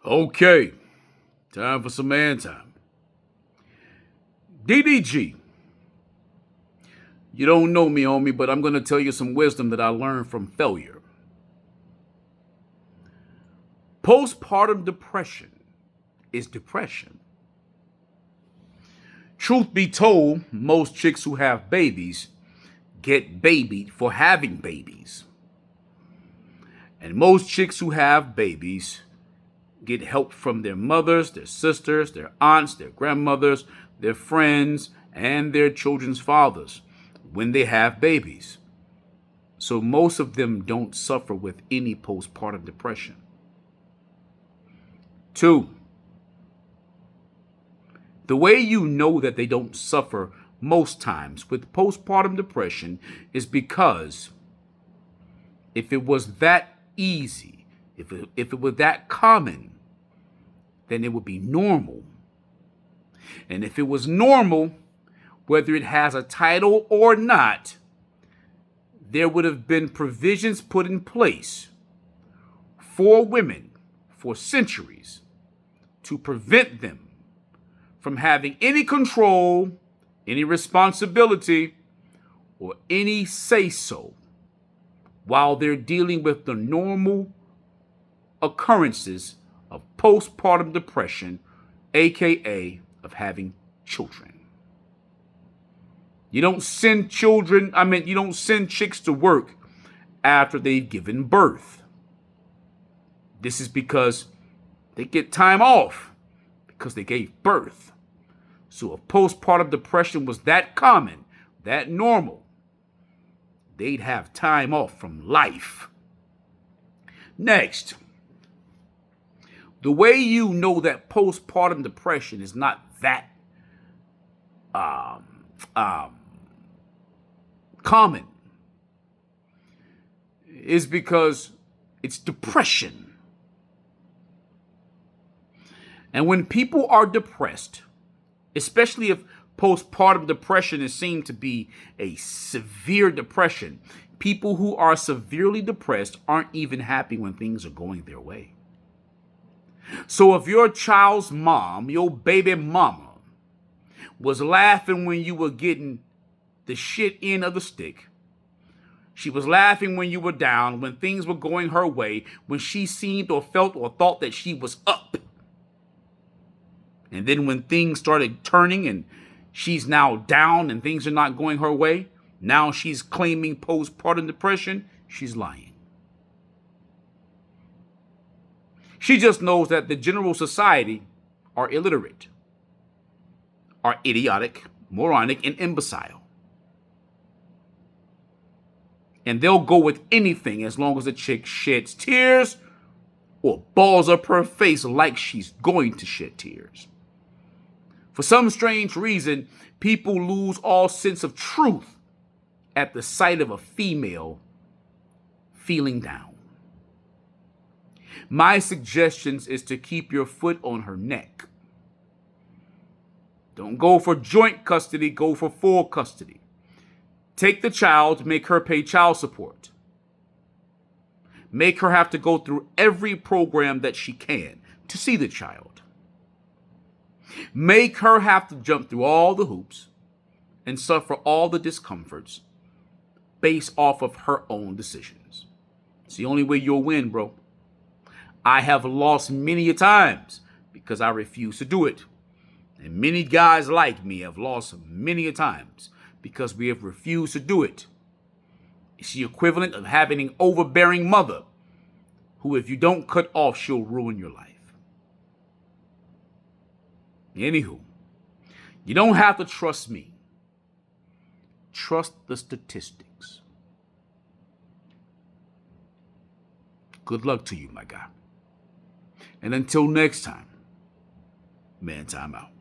Okay, time for some man time. DDG, you don't know me, homie, but I'm going to tell you some wisdom that I learned from failure. Postpartum depression is depression. Truth be told, most chicks who have babies get babied for having babies. And most chicks who have babies get help from their mothers, their sisters, their aunts, their grandmothers, their friends, and their children's fathers when they have babies. So most of them don't suffer with any postpartum depression. 2, the way you know that they don't suffer most times with postpartum depression is because if it was that easy, if it were that common, then it would be normal. And if it was normal, whether it has a title or not, there would have been provisions put in place for women for centuries to prevent them from having any control, any responsibility, or any say-so while they're dealing with the normal occurrences of postpartum depression, aka of having children. You don't send chicks to work after they've given birth. This is because they get time off because they gave birth. So if postpartum depression was that common, that normal, they'd have time off from life. Next, the way you know that postpartum depression is not that common is because it's depression. And when people are depressed, especially if postpartum depression is seen to be a severe depression, people who are severely depressed aren't even happy when things are going their way. So if your child's mom, your baby mama, was laughing when you were getting the shit end of the stick, she was laughing when you were down, when things were going her way, when she seemed or felt or thought that she was up. And then when things started turning and she's now down and things are not going her way, now she's claiming postpartum depression, she's lying. She just knows that the general society are illiterate, are idiotic, moronic, and imbecile. And they'll go with anything as long as the chick sheds tears or balls up her face like she's going to shed tears. For some strange reason, people lose all sense of truth at the sight of a female feeling down. My suggestions is to keep your foot on her neck. Don't go for joint custody, go for full custody. Take the child, make her pay child support. Make her have to go through every program that she can to see the child. Make her have to jump through all the hoops and suffer all the discomforts based off of her own decisions. It's the only way you'll win, bro. I have lost many a times because I refuse to do it. And many guys like me have lost many a times because we have refused to do it. It's the equivalent of having an overbearing mother who, if you don't cut off, she'll ruin your life. Anywho, you don't have to trust me. Trust the statistics. Good luck to you, my guy. And until next time, man time out.